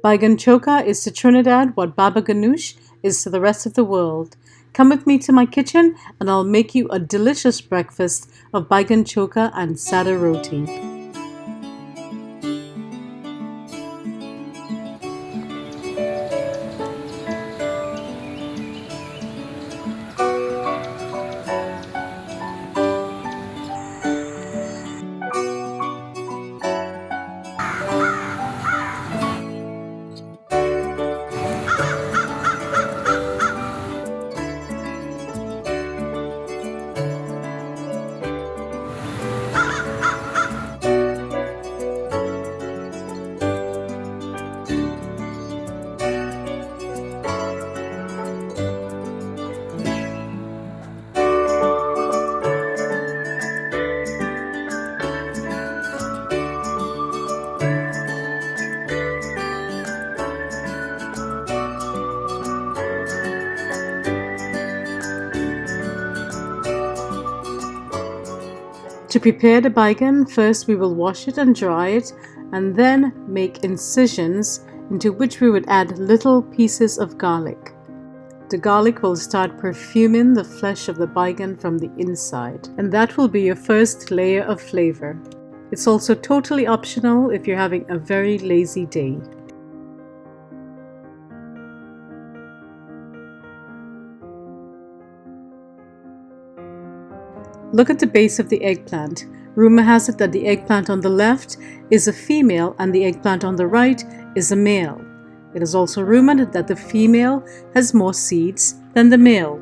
Baigan Choka is to Trinidad what baba ganoush is to the rest of the world. Come with me to my kitchen and I'll make you a delicious breakfast of Baigan Choka and Sada Roti. To prepare the baigan, first we will wash it and dry it and then make incisions into which we would add little pieces of garlic. The garlic will start perfuming the flesh of the baigan from the inside, and that will be your first layer of flavor. It's also totally optional if you're having a very lazy day. Look at the base of the eggplant. Rumor has it that the eggplant on the left is a female and the eggplant on the right is a male. It is also rumored that the female has more seeds than the male.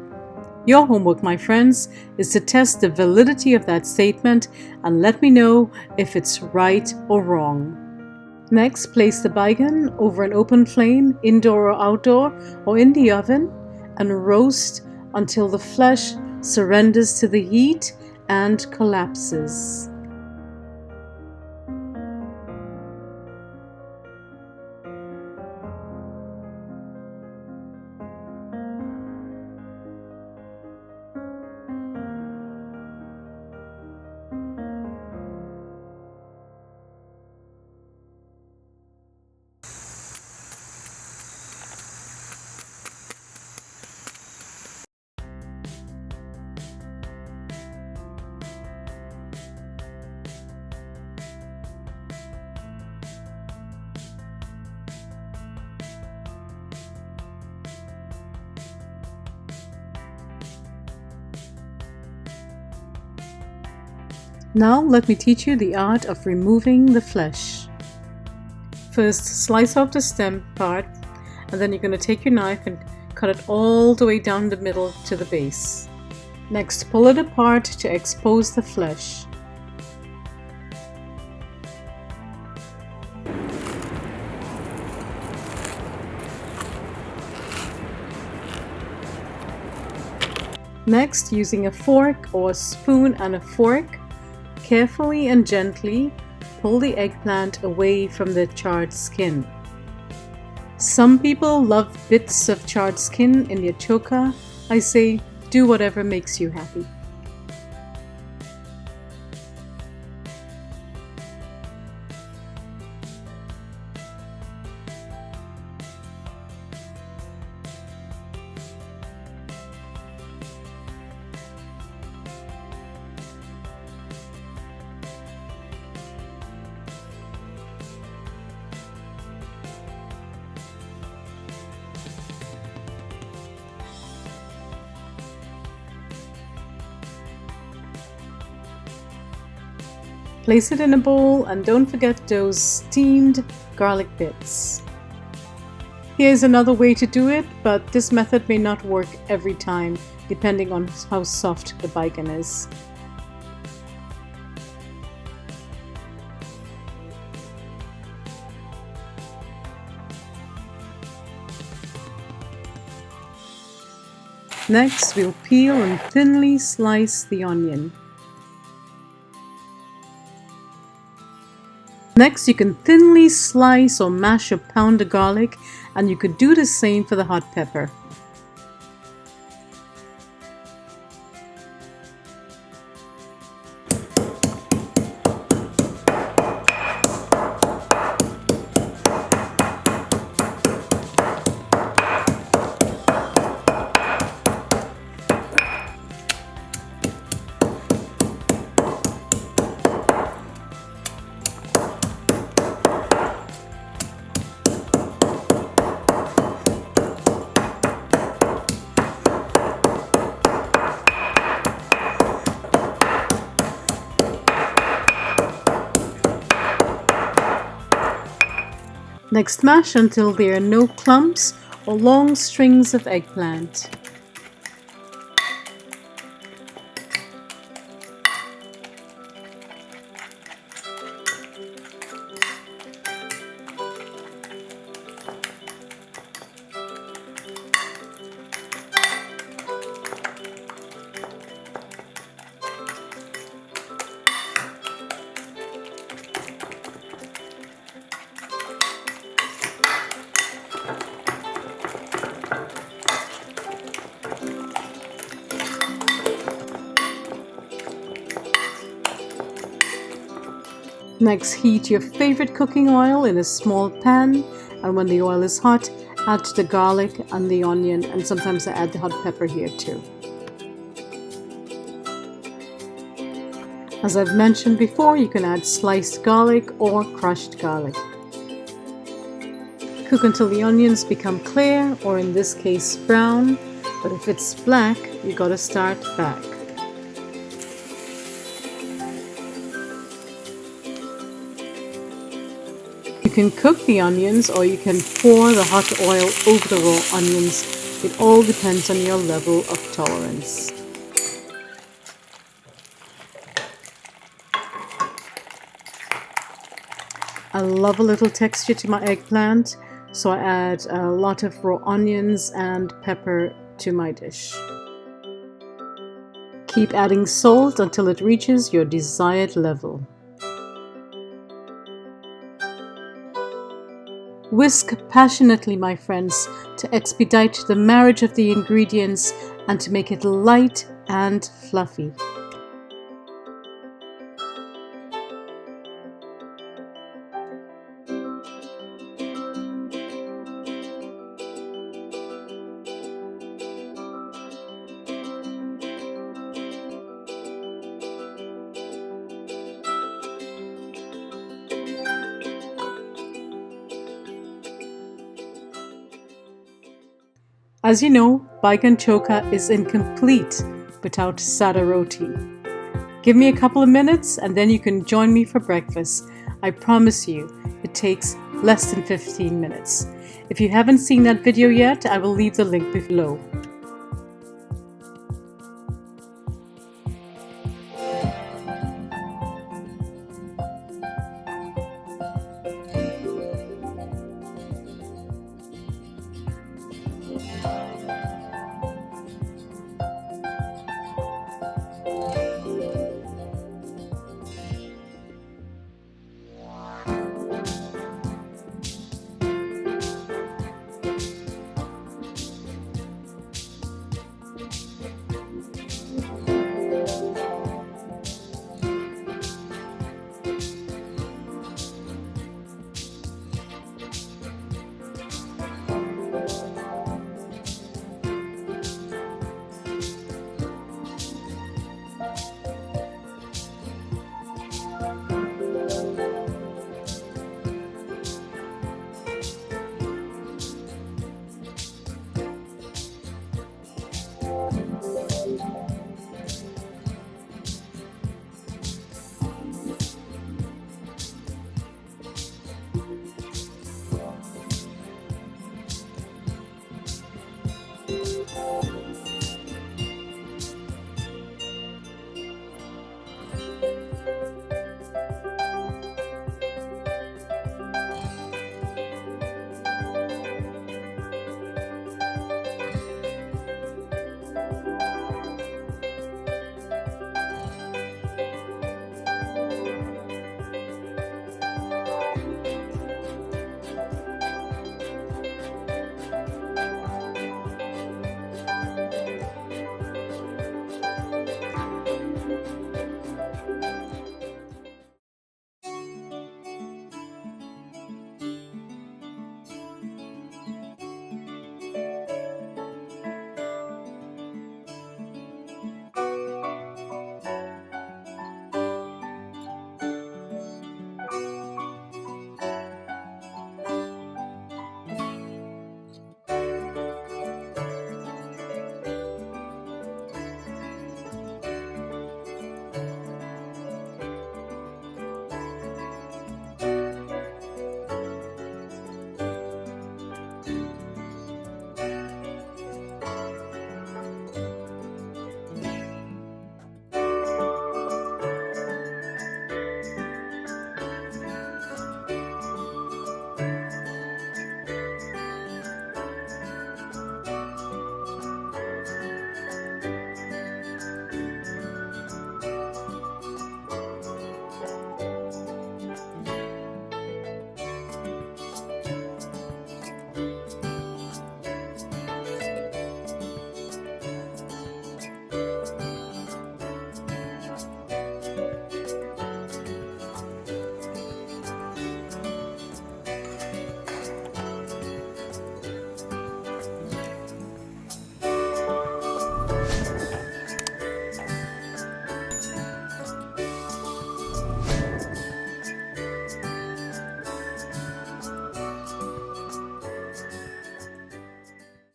Your homework, my friends, is to test the validity of that statement and let me know if it's right or wrong. Next, place the baigan over an open flame, indoor or outdoor, or in the oven, and roast until the flesh surrenders to the heat and collapses. Now let me teach you the art of removing the flesh. First, slice off the stem part, and then you're going to take your knife and cut it all the way down the middle to the base. Next, pull it apart to expose the flesh. Next, using a fork or a spoon and a fork, carefully and gently pull the eggplant away from the charred skin. Some people love bits of charred skin in their choka. I say, do whatever makes you happy. Place it in a bowl and don't forget those steamed garlic bits. Here's another way to do it, but this method may not work every time depending on how soft the baigan is. Next, we'll peel and thinly slice the onion. Next, you can thinly slice or mash or pound the garlic, and you could do the same for the hot pepper. Next, mash until there are no clumps or long strings of eggplant. Next, heat your favorite cooking oil in a small pan, and when the oil is hot, add the garlic and the onion, and sometimes I add the hot pepper here too. As I've mentioned before, you can add sliced garlic or crushed garlic. Cook until the onions become clear, or in this case brown, but if it's black, you gotta start back. You can cook the onions or you can pour the hot oil over the raw onions. It all depends on your level of tolerance. I love a little texture to my eggplant, so I add a lot of raw onions and pepper to my dish. Keep adding salt until it reaches your desired level. Whisk passionately, my friends, to expedite the marriage of the ingredients and to make it light and fluffy. As you know, Baigan Choka is incomplete without Sada Roti. Give me a couple of minutes and then you can join me for breakfast. I promise you, it takes less than 15 minutes. If you haven't seen that video yet, I will leave the link below.